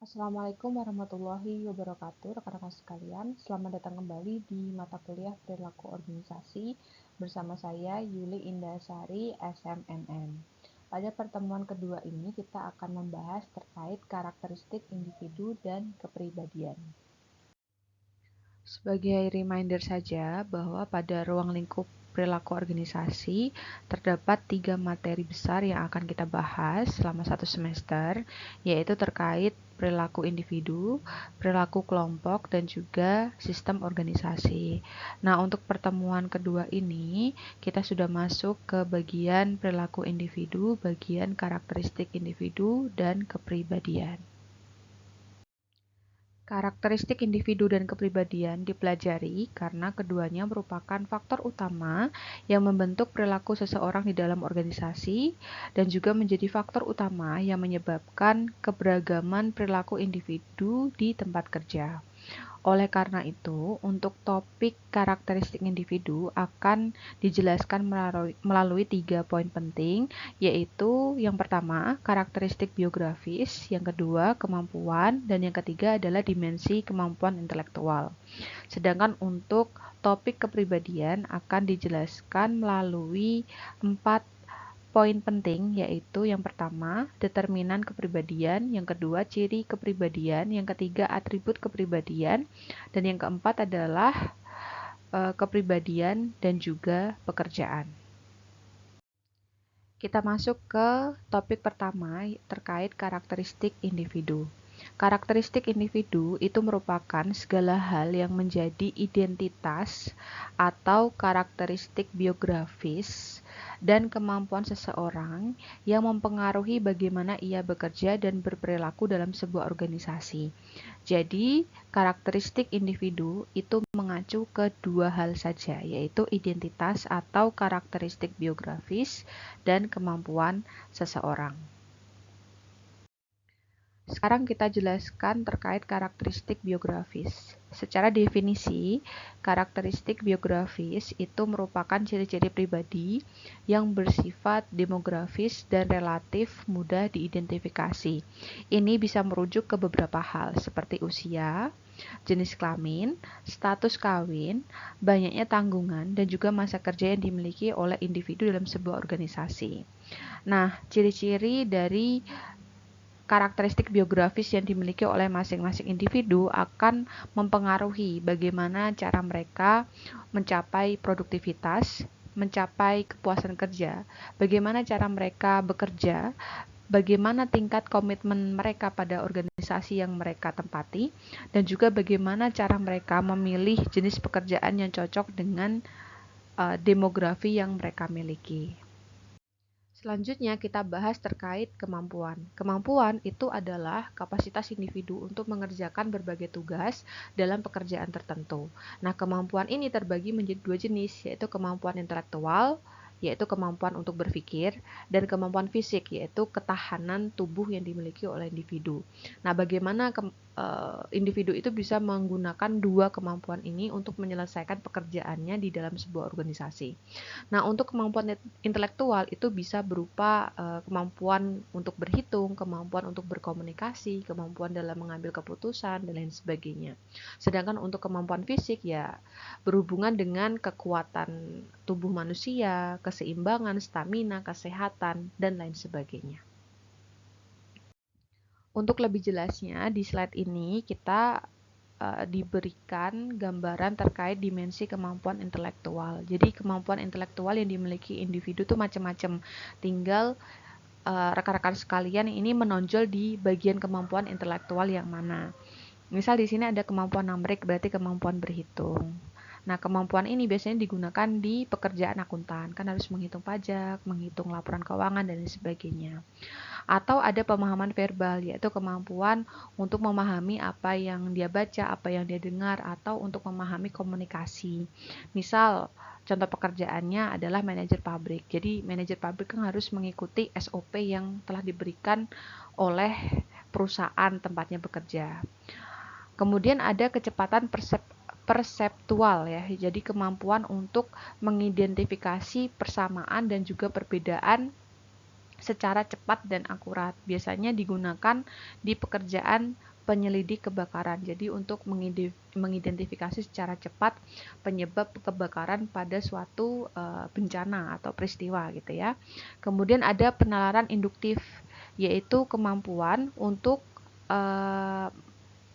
Assalamualaikum warahmatullahi wabarakatuh, rekan-rekan sekalian. Selamat datang kembali di mata kuliah Perilaku Organisasi bersama saya Yuli Indasari, SMNN. Pada pertemuan kedua ini kita akan membahas terkait karakteristik individu dan kepribadian. Sebagai reminder saja bahwa pada ruang lingkup perilaku organisasi terdapat 3 materi besar yang akan kita bahas selama 1 semester, yaitu terkait perilaku individu, perilaku kelompok, dan juga sistem organisasi. Nah, untuk pertemuan kedua ini, kita sudah masuk ke bagian perilaku individu, bagian karakteristik individu, dan kepribadian. Karakteristik individu dan kepribadian dipelajari karena keduanya merupakan faktor utama yang membentuk perilaku seseorang di dalam organisasi dan juga menjadi faktor utama yang menyebabkan keberagaman perilaku individu di tempat kerja. Oleh karena itu, untuk topik karakteristik individu akan dijelaskan melalui 3 poin penting, yaitu yang pertama, karakteristik biografis, yang kedua, kemampuan, dan yang ketiga adalah dimensi kemampuan intelektual. Sedangkan untuk topik kepribadian akan dijelaskan melalui 4 poin penting, yaitu yang pertama, determinan kepribadian, yang kedua, ciri kepribadian, yang ketiga, atribut kepribadian, dan yang keempat adalah kepribadian dan juga pekerjaan. Kita masuk ke topik pertama terkait karakteristik individu. Karakteristik individu itu merupakan segala hal yang menjadi identitas atau karakteristik biografis dan kemampuan seseorang yang mempengaruhi bagaimana ia bekerja dan berperilaku dalam sebuah organisasi. Jadi, karakteristik individu itu mengacu ke 2 hal saja, yaitu identitas atau karakteristik biografis dan kemampuan seseorang. Sekarang kita jelaskan terkait karakteristik biografis. Secara definisi, karakteristik biografis itu merupakan ciri-ciri pribadi yang bersifat demografis dan relatif mudah diidentifikasi. Ini bisa merujuk ke beberapa hal seperti usia, jenis kelamin, status kawin, banyaknya tanggungan, dan juga masa kerja yang dimiliki oleh individu dalam sebuah organisasi. Nah, ciri-ciri dari karakteristik biografis yang dimiliki oleh masing-masing individu akan mempengaruhi bagaimana cara mereka mencapai produktivitas, mencapai kepuasan kerja, bagaimana cara mereka bekerja, bagaimana tingkat komitmen mereka pada organisasi yang mereka tempati, dan juga bagaimana cara mereka memilih jenis pekerjaan yang cocok dengan demografi yang mereka miliki. Selanjutnya kita bahas terkait kemampuan. Kemampuan itu adalah kapasitas individu untuk mengerjakan berbagai tugas dalam pekerjaan tertentu. Nah, kemampuan ini terbagi menjadi 2 jenis, yaitu kemampuan intelektual, yaitu kemampuan untuk berpikir, dan kemampuan fisik, yaitu ketahanan tubuh yang dimiliki oleh individu. Nah, bagaimana individu itu bisa menggunakan 2 kemampuan ini untuk menyelesaikan pekerjaannya di dalam sebuah organisasi. Nah, untuk kemampuan intelektual itu bisa berupa kemampuan untuk berhitung, kemampuan untuk berkomunikasi, kemampuan dalam mengambil keputusan, dan lain sebagainya. Sedangkan untuk kemampuan fisik ya berhubungan dengan kekuatan tubuh manusia, keseimbangan, stamina, kesehatan, dan lain sebagainya. Untuk lebih jelasnya, di slide ini kita diberikan gambaran terkait dimensi kemampuan intelektual. Jadi kemampuan intelektual yang dimiliki individu itu macam-macam. Tinggal rekan-rekan sekalian ini menonjol di bagian kemampuan intelektual yang mana. Misal di sini ada kemampuan numerik, berarti kemampuan berhitung. Nah, kemampuan ini biasanya digunakan di pekerjaan akuntan, kan harus menghitung pajak, menghitung laporan keuangan, dan sebagainya. Atau ada pemahaman verbal, yaitu kemampuan untuk memahami apa yang dia baca, apa yang dia dengar, atau untuk memahami komunikasi. Misal, contoh pekerjaannya adalah manajer pabrik. Jadi, manajer pabrik kan harus mengikuti SOP yang telah diberikan oleh perusahaan tempatnya bekerja. Kemudian ada kecepatan perseptual ya. Jadi kemampuan untuk mengidentifikasi persamaan dan juga perbedaan secara cepat dan akurat. Biasanya digunakan di pekerjaan penyelidik kebakaran. Jadi untuk mengidentifikasi secara cepat penyebab kebakaran pada suatu bencana atau peristiwa gitu ya. Kemudian ada penalaran induktif, yaitu kemampuan untuk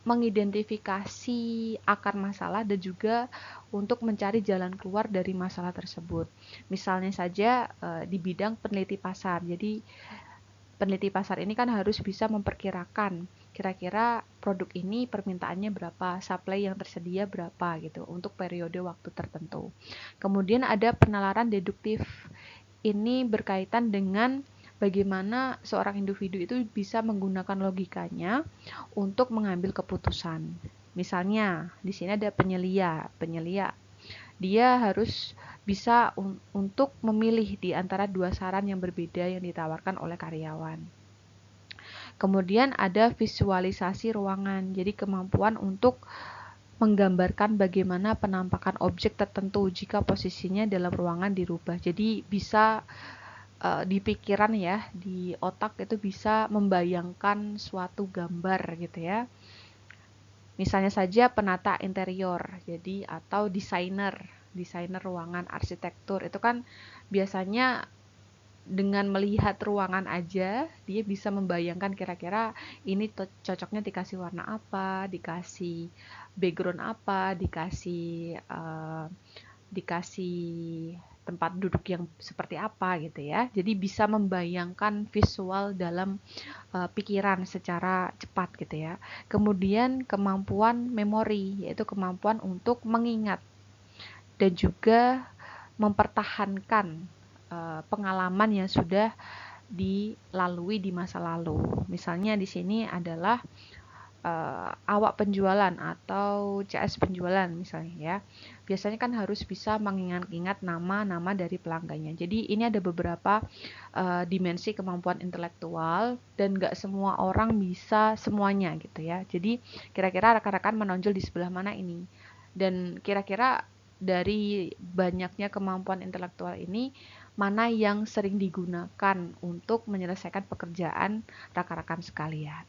mengidentifikasi akar masalah dan juga untuk mencari jalan keluar dari masalah tersebut. Misalnya saja di bidang peneliti pasar. Jadi peneliti pasar ini kan harus bisa memperkirakan kira-kira produk ini permintaannya berapa, supply yang tersedia berapa gitu untuk periode waktu tertentu. Kemudian ada penalaran deduktif. Ini berkaitan dengan bagaimana seorang individu itu bisa menggunakan logikanya untuk mengambil keputusan. Misalnya, di sini ada penyelia. Dia harus bisa untuk memilih di antara dua saran yang berbeda yang ditawarkan oleh karyawan. Kemudian ada visualisasi ruangan, jadi kemampuan untuk menggambarkan bagaimana penampakan objek tertentu jika posisinya dalam ruangan dirubah. Jadi bisa di pikiran ya, di otak itu bisa membayangkan suatu gambar gitu ya. Misalnya saja penata interior, jadi atau desainer ruangan, arsitektur, itu kan biasanya dengan melihat ruangan aja dia bisa membayangkan kira-kira ini cocoknya dikasih warna apa, dikasih background apa, dikasih tempat duduk yang seperti apa gitu ya. Jadi bisa membayangkan visual dalam pikiran secara cepat gitu ya. Kemudian kemampuan memori, yaitu kemampuan untuk mengingat dan juga mempertahankan pengalaman yang sudah dilalui di masa lalu. Misalnya di sini adalah awak penjualan atau CS penjualan misalnya ya. Biasanya kan harus bisa mengingat-ingat nama-nama dari pelanggannya. Jadi ini ada beberapa dimensi kemampuan intelektual dan nggak semua orang bisa semuanya gitu ya. Jadi kira-kira rekan-rekan menonjol di sebelah mana ini. Dan kira-kira dari banyaknya kemampuan intelektual ini, mana yang sering digunakan untuk menyelesaikan pekerjaan rekan-rekan sekalian.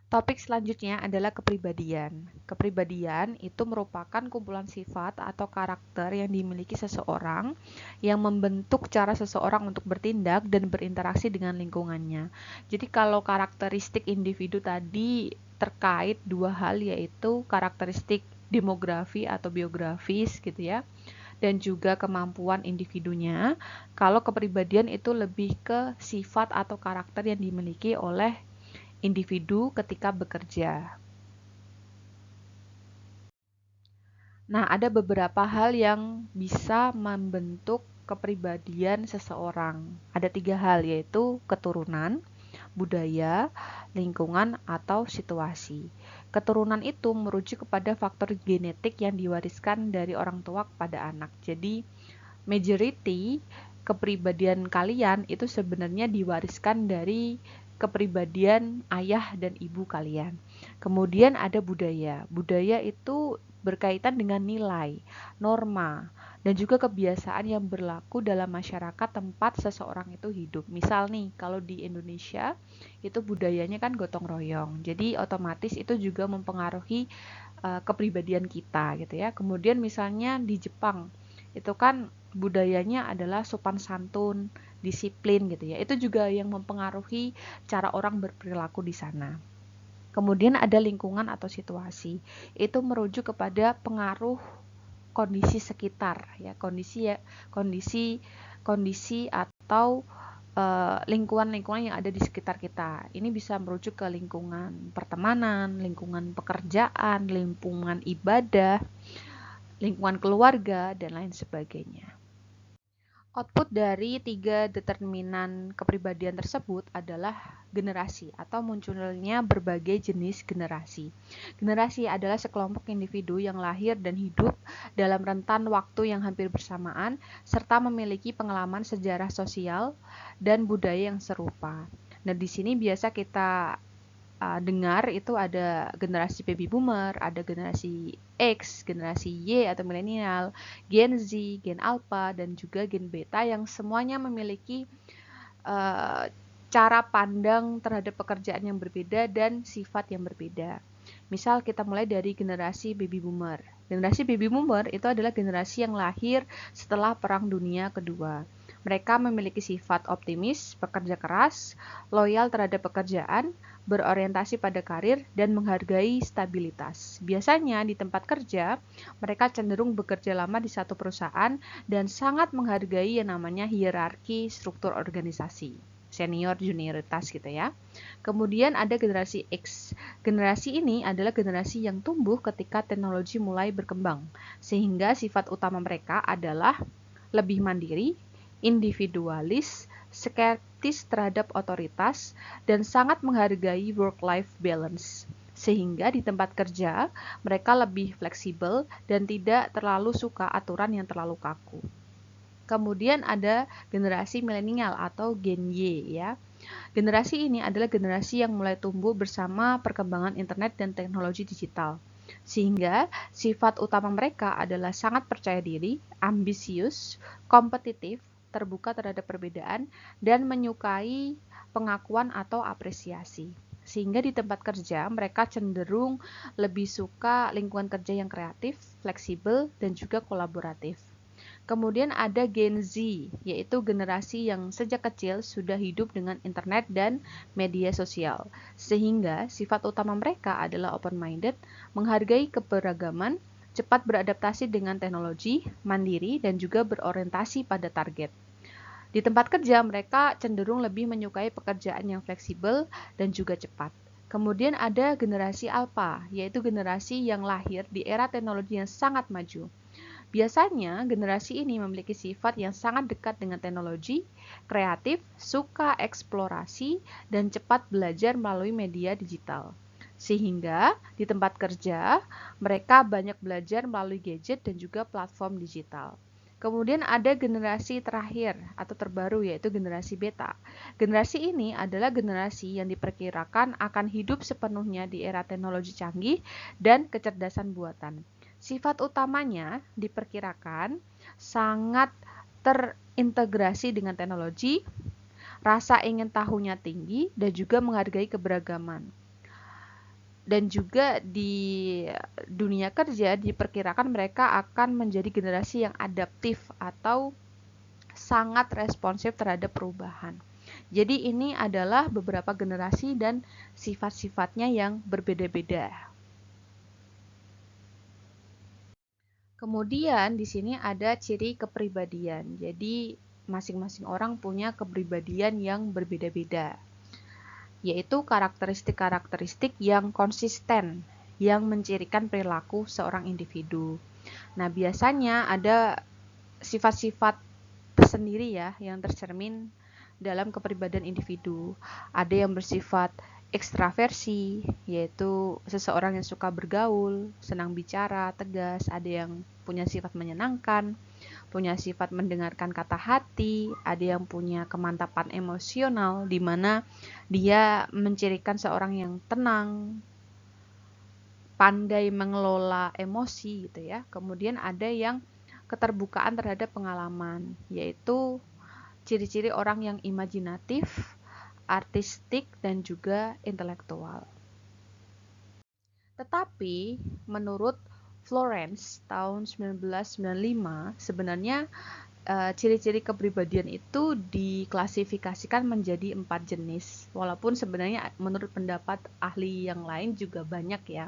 Topik selanjutnya adalah kepribadian. Kepribadian itu merupakan kumpulan sifat atau karakter yang dimiliki seseorang yang membentuk cara seseorang untuk bertindak dan berinteraksi dengan lingkungannya. Jadi kalau karakteristik individu tadi terkait dua hal, yaitu karakteristik demografi atau biografis gitu ya, dan juga kemampuan individunya. Kalau kepribadian itu lebih ke sifat atau karakter yang dimiliki oleh individu ketika bekerja. Nah, ada beberapa hal yang bisa membentuk kepribadian seseorang. Ada 3 hal, yaitu keturunan, budaya, lingkungan, atau situasi. Keturunan itu merujuk kepada faktor genetik yang diwariskan dari orang tua kepada anak. Jadi, majority kepribadian kalian itu sebenarnya diwariskan dari kepribadian ayah dan ibu kalian. Kemudian ada budaya. Budaya itu berkaitan dengan nilai, norma, dan juga kebiasaan yang berlaku dalam masyarakat tempat seseorang itu hidup. Misal nih, kalau di Indonesia itu budayanya kan gotong royong. Jadi otomatis itu juga mempengaruhi kepribadian kita gitu ya. Kemudian misalnya di Jepang itu kan budayanya adalah sopan santun, disiplin gitu ya. Itu juga yang mempengaruhi cara orang berperilaku di sana. Kemudian ada lingkungan atau situasi. Itu merujuk kepada pengaruh kondisi sekitar ya, kondisi atau lingkungan-lingkungan yang ada di sekitar kita. Ini bisa merujuk ke lingkungan pertemanan, lingkungan pekerjaan, lingkungan ibadah, lingkungan keluarga, dan lain sebagainya. Output dari 3 determinan kepribadian tersebut adalah generasi atau munculnya berbagai jenis generasi. Generasi adalah sekelompok individu yang lahir dan hidup dalam rentan waktu yang hampir bersamaan serta memiliki pengalaman sejarah sosial dan budaya yang serupa. Nah, di sini biasa kita dengar itu ada generasi baby boomer, ada generasi X, generasi Y atau milenial, Gen Z, Gen Alpha, dan juga Gen Beta yang semuanya memiliki cara pandang terhadap pekerjaan yang berbeda dan sifat yang berbeda. Misal kita mulai dari generasi baby boomer. Generasi baby boomer itu adalah generasi yang lahir setelah Perang Dunia Kedua. Mereka memiliki sifat optimis, bekerja keras, loyal terhadap pekerjaan, berorientasi pada karir, dan menghargai stabilitas. Biasanya di tempat kerja, mereka cenderung bekerja lama di satu perusahaan dan sangat menghargai yang namanya hierarki struktur organisasi. Senior junioritas gitu ya. Kemudian ada generasi X. Generasi ini adalah generasi yang tumbuh ketika teknologi mulai berkembang, sehingga sifat utama mereka adalah lebih mandiri, individualis, skeptis terhadap otoritas, dan sangat menghargai work-life balance. Sehingga di tempat kerja, mereka lebih fleksibel dan tidak terlalu suka aturan yang terlalu kaku. Kemudian ada generasi milenial atau Gen Y ya. Generasi ini adalah generasi yang mulai tumbuh bersama perkembangan internet dan teknologi digital. Sehingga sifat utama mereka adalah sangat percaya diri, ambisius, kompetitif, terbuka terhadap perbedaan, dan menyukai pengakuan atau apresiasi. Sehingga di tempat kerja mereka cenderung lebih suka lingkungan kerja yang kreatif, fleksibel, dan juga kolaboratif. Kemudian ada Gen Z, yaitu generasi yang sejak kecil sudah hidup dengan internet dan media sosial. Sehingga sifat utama mereka adalah open-minded, menghargai keberagaman, cepat beradaptasi dengan teknologi, mandiri, dan juga berorientasi pada target. Di tempat kerja, mereka cenderung lebih menyukai pekerjaan yang fleksibel dan juga cepat. Kemudian ada generasi Alpha, yaitu generasi yang lahir di era teknologi yang sangat maju. Biasanya, generasi ini memiliki sifat yang sangat dekat dengan teknologi, kreatif, suka eksplorasi, dan cepat belajar melalui media digital. Sehingga di tempat kerja, mereka banyak belajar melalui gadget dan juga platform digital. Kemudian ada generasi terakhir atau terbaru yaitu generasi beta. Generasi ini adalah generasi yang diperkirakan akan hidup sepenuhnya di era teknologi canggih dan kecerdasan buatan. Sifat utamanya diperkirakan sangat terintegrasi dengan teknologi, rasa ingin tahunya tinggi, dan juga menghargai keberagaman. Dan juga di dunia kerja diperkirakan mereka akan menjadi generasi yang adaptif atau sangat responsif terhadap perubahan. Jadi ini adalah beberapa generasi dan sifat-sifatnya yang berbeda-beda. Kemudian di sini ada ciri kepribadian. Jadi masing-masing orang punya kepribadian yang berbeda-beda, yaitu karakteristik-karakteristik yang konsisten yang mencirikan perilaku seorang individu. Nah, biasanya ada sifat-sifat tersendiri ya yang tercermin dalam kepribadian individu. Ada yang bersifat ekstraversi, yaitu seseorang yang suka bergaul, senang bicara, tegas. Ada yang punya sifat menyenangkan, punya sifat mendengarkan kata hati. Ada yang punya kemantapan emosional, di mana dia mencirikan seorang yang tenang, pandai mengelola emosi gitu ya. Kemudian ada yang keterbukaan terhadap pengalaman, yaitu ciri-ciri orang yang imajinatif, artistik, dan juga intelektual. Tetapi menurut Florence tahun 1995 sebenarnya ciri-ciri kepribadian itu diklasifikasikan menjadi 4 jenis. Walaupun sebenarnya menurut pendapat ahli yang lain juga banyak ya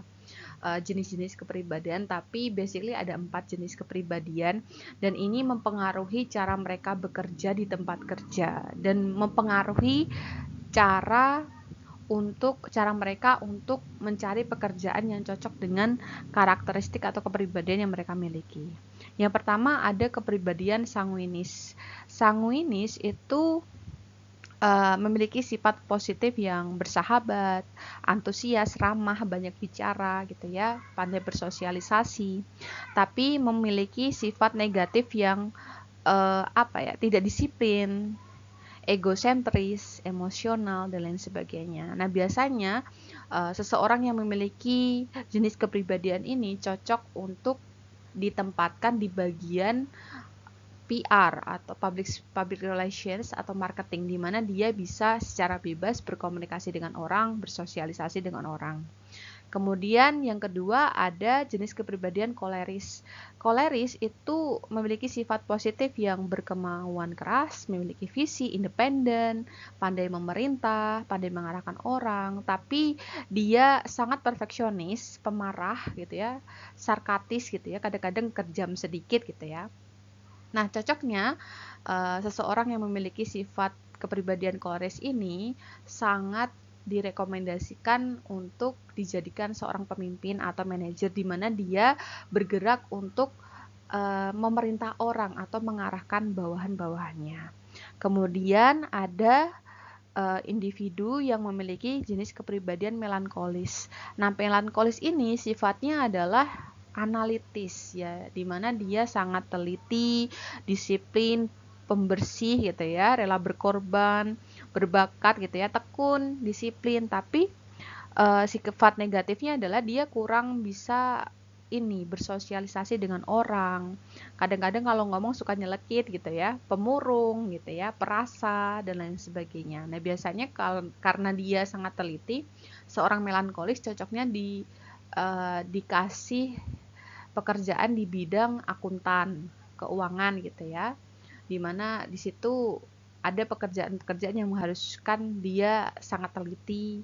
jenis-jenis kepribadian, tapi basically ada 4 jenis kepribadian, dan ini mempengaruhi cara mereka bekerja di tempat kerja dan mempengaruhi cara mereka untuk mencari pekerjaan yang cocok dengan karakteristik atau kepribadian yang mereka miliki. Yang pertama ada kepribadian sanguinis. Sanguinis itu memiliki sifat positif yang bersahabat, antusias, ramah, banyak bicara gitu ya, pandai bersosialisasi. Tapi memiliki sifat negatif yang tidak disiplin, egosentris, emosional, dan lain sebagainya. Nah, biasanya seseorang yang memiliki jenis kepribadian ini cocok untuk ditempatkan di bagian PR atau public relations atau marketing, di mana dia bisa secara bebas berkomunikasi dengan orang, bersosialisasi dengan orang. Kemudian yang kedua ada jenis kepribadian koleris. Koleris itu memiliki sifat positif yang berkemauan keras, memiliki visi independen, pandai memerintah, pandai mengarahkan orang, tapi dia sangat perfeksionis, pemarah gitu ya, sarkastis gitu ya, kadang-kadang kejam sedikit gitu ya. Nah, cocoknya seseorang yang memiliki sifat kepribadian koleris ini sangat direkomendasikan untuk dijadikan seorang pemimpin atau manajer, di mana dia bergerak untuk memerintah orang atau mengarahkan bawahan-bawahannya. Kemudian ada individu yang memiliki jenis kepribadian melankolis. Nah, melankolis ini sifatnya adalah analitis ya, di mana dia sangat teliti, disiplin, pembersih gitu ya, rela berkorban, berbakat gitu ya, tekun, disiplin, tapi sifat negatifnya adalah dia kurang bisa ini bersosialisasi dengan orang. Kadang-kadang kalau ngomong suka nyelekit gitu ya, pemurung gitu ya, perasa dan lain sebagainya. Nah, biasanya karena dia sangat teliti, seorang melankolis cocoknya dikasih pekerjaan di bidang akuntan, keuangan gitu ya. Dimana di situ ada pekerjaan-pekerjaan yang mengharuskan dia sangat teliti,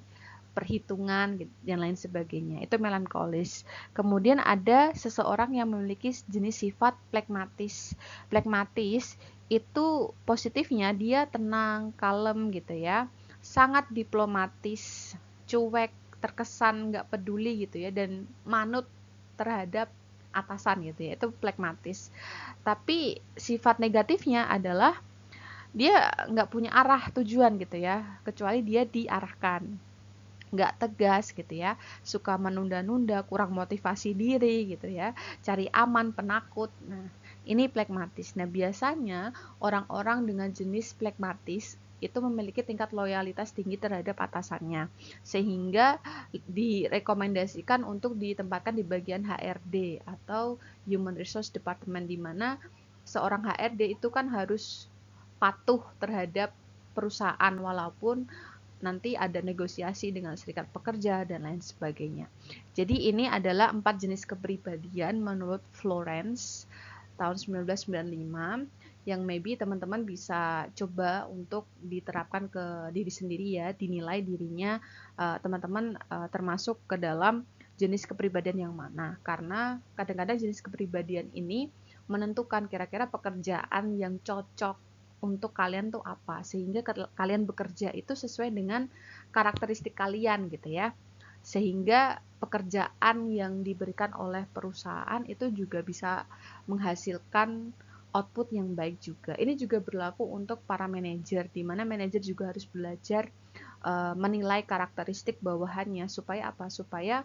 perhitungan dan lain sebagainya. Itu melankolis. Kemudian ada seseorang yang memiliki jenis sifat plekmatis. Plekmatis itu positifnya dia tenang, kalem gitu ya. Sangat diplomatis, cuek, terkesan nggak peduli gitu ya, dan manut terhadap atasan gitu ya. Itu plekmatis. Tapi sifat negatifnya adalah dia nggak punya arah tujuan gitu ya, kecuali dia diarahkan, nggak tegas gitu ya, suka menunda-nunda, kurang motivasi diri gitu ya, cari aman, penakut. Nah, ini plekmatis. Nah, biasanya orang-orang dengan jenis plekmatis itu memiliki tingkat loyalitas tinggi terhadap atasannya, sehingga direkomendasikan untuk ditempatkan di bagian HRD atau Human Resource Department, di mana seorang HRD itu kan harus patuh terhadap perusahaan walaupun nanti ada negosiasi dengan serikat pekerja dan lain sebagainya. Jadi ini adalah 4 jenis kepribadian menurut Florence tahun 1995 yang maybe teman-teman bisa coba untuk diterapkan ke diri sendiri ya, dinilai dirinya teman-teman termasuk ke dalam jenis kepribadian yang mana. Karena kadang-kadang jenis kepribadian ini menentukan kira-kira pekerjaan yang cocok untuk kalian tuh apa, sehingga kalian bekerja itu sesuai dengan karakteristik kalian gitu ya, sehingga pekerjaan yang diberikan oleh perusahaan itu juga bisa menghasilkan output yang baik juga. Ini juga berlaku untuk para manajer, di mana manajer juga harus belajar menilai karakteristik bawahannya supaya apa? Supaya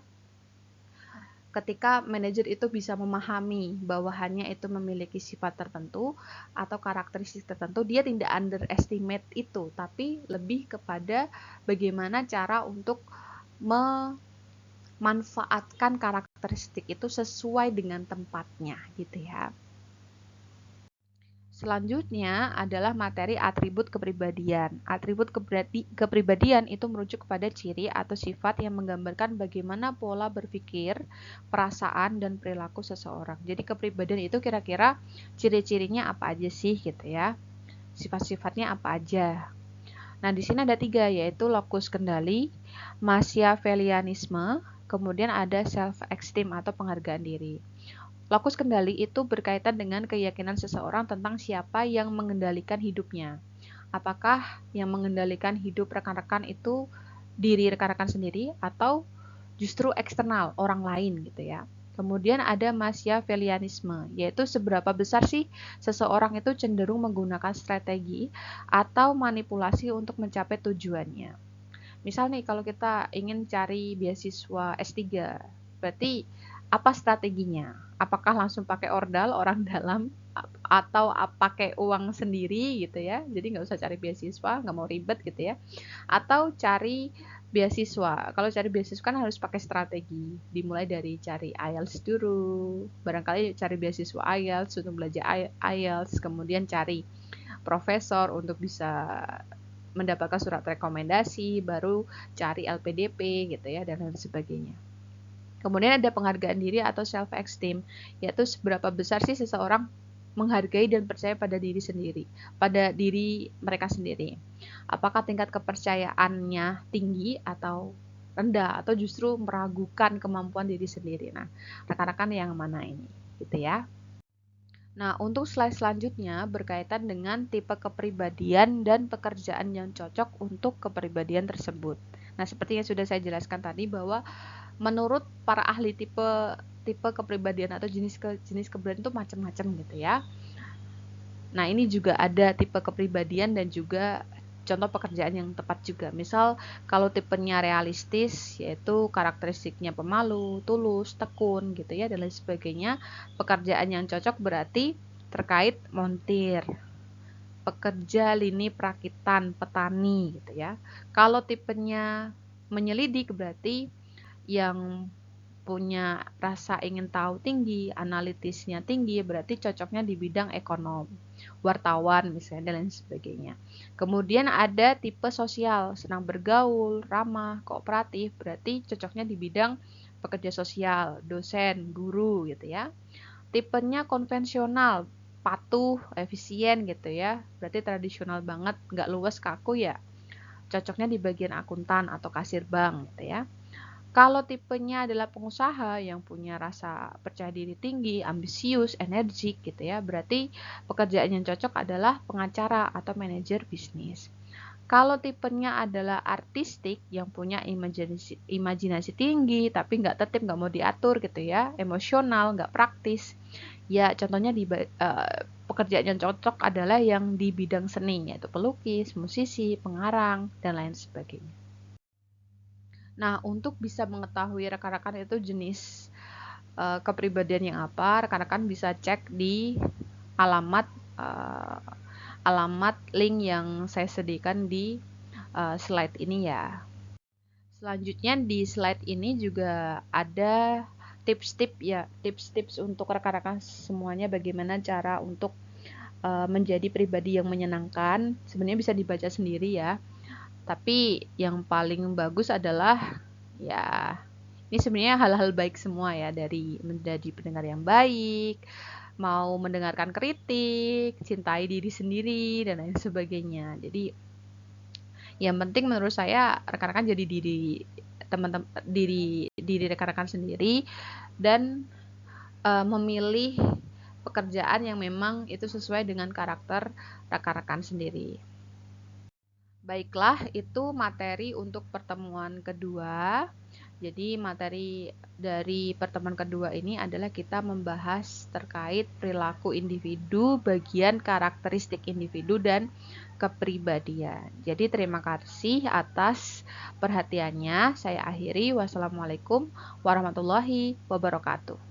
ketika manajer itu bisa memahami bawahannya itu memiliki sifat tertentu atau karakteristik tertentu, dia tidak underestimate itu, tapi lebih kepada bagaimana cara untuk memanfaatkan karakteristik itu sesuai dengan tempatnya gitu ya. Selanjutnya adalah materi atribut kepribadian. Atribut kepribadian itu merujuk kepada ciri atau sifat yang menggambarkan bagaimana pola berpikir, perasaan, dan perilaku seseorang. Jadi kepribadian itu kira-kira ciri-cirinya apa aja sih gitu ya. Sifat-sifatnya apa aja. Nah, di sini ada 3, yaitu locus kendali, Machiavellianisme, kemudian ada self-esteem atau penghargaan diri. Lokus kendali itu berkaitan dengan keyakinan seseorang tentang siapa yang mengendalikan hidupnya. Apakah yang mengendalikan hidup rekan-rekan itu diri rekan-rekan sendiri atau justru eksternal, orang lain gitu ya. Kemudian ada Machiavellianisme, yaitu seberapa besar sih seseorang itu cenderung menggunakan strategi atau manipulasi untuk mencapai tujuannya. Misal nih, kalau kita ingin cari beasiswa S3, berarti apa strateginya? Apakah langsung pakai ordal orang dalam atau pakai uang sendiri gitu ya? Jadi nggak usah cari beasiswa, nggak mau ribet gitu ya. Atau cari beasiswa. Kalau cari beasiswa kan harus pakai strategi. Dimulai dari cari IELTS dulu. Barangkali cari beasiswa IELTS untuk belajar IELTS, kemudian cari profesor untuk bisa mendapatkan surat rekomendasi, baru cari LPDP gitu ya, dan lain sebagainya. Kemudian ada penghargaan diri atau self esteem, yaitu seberapa besar sih seseorang menghargai dan percaya pada diri sendiri, pada diri mereka sendiri. Apakah tingkat kepercayaannya tinggi atau rendah, atau justru meragukan kemampuan diri sendiri. Nah, rekan-rekan yang mana ini, gitu ya. Nah, untuk slide selanjutnya berkaitan dengan tipe kepribadian dan pekerjaan yang cocok untuk kepribadian tersebut. Nah, seperti yang sudah saya jelaskan tadi bahwa menurut para ahli tipe kepribadian atau jenis kepribadian itu macam-macam gitu ya. Nah, ini juga ada tipe kepribadian dan juga contoh pekerjaan yang tepat juga. Misal kalau tipenya realistis, yaitu karakteristiknya pemalu, tulus, tekun gitu ya, dan lain sebagainya. Pekerjaan yang cocok berarti terkait montir, pekerja lini perakitan, petani gitu ya. Kalau tipenya menyelidik berarti yang punya rasa ingin tahu tinggi, analitisnya tinggi, berarti cocoknya di bidang ekonom, wartawan misalnya, dan lain sebagainya. Kemudian ada tipe sosial, senang bergaul, ramah, kooperatif, berarti cocoknya di bidang pekerja sosial, dosen, guru gitu ya. Tipenya konvensional, patuh, efisien gitu ya, berarti tradisional banget, nggak luwes kaku ya, cocoknya di bagian akuntan atau kasir bank gitu ya. Kalau tipenya adalah pengusaha yang punya rasa percaya diri tinggi, ambisius, energik gitu ya, berarti pekerjaan yang cocok adalah pengacara atau manajer bisnis. Kalau tipenya adalah artistik yang punya imajinasi tinggi, tapi nggak tertib, nggak mau diatur gitu ya, emosional, nggak praktis. Ya contohnya pekerjaan yang cocok adalah yang di bidang seni, yaitu pelukis, musisi, pengarang, dan lain sebagainya. Nah, untuk bisa mengetahui rekan-rekan itu jenis kepribadian yang apa, rekan-rekan bisa cek di alamat uh, alamat link yang saya sediakan di slide ini ya. Selanjutnya di slide ini juga ada tips-tips untuk rekan-rekan semuanya bagaimana cara untuk menjadi pribadi yang menyenangkan. Sebenarnya bisa dibaca sendiri ya. Tapi yang paling bagus adalah ya ini sebenarnya hal-hal baik semua ya, dari menjadi pendengar yang baik, mau mendengarkan kritik, cintai diri sendiri dan lain sebagainya. Jadi yang penting menurut saya rekan-rekan jadi teman-teman diri rekan-rekan sendiri dan memilih pekerjaan yang memang itu sesuai dengan karakter rekan-rekan sendiri. Baiklah, itu materi untuk pertemuan kedua. Jadi materi dari pertemuan kedua ini adalah kita membahas terkait perilaku individu, bagian karakteristik individu dan kepribadian. Jadi terima kasih atas perhatiannya. Saya akhiri. Wassalamualaikum warahmatullahi wabarakatuh.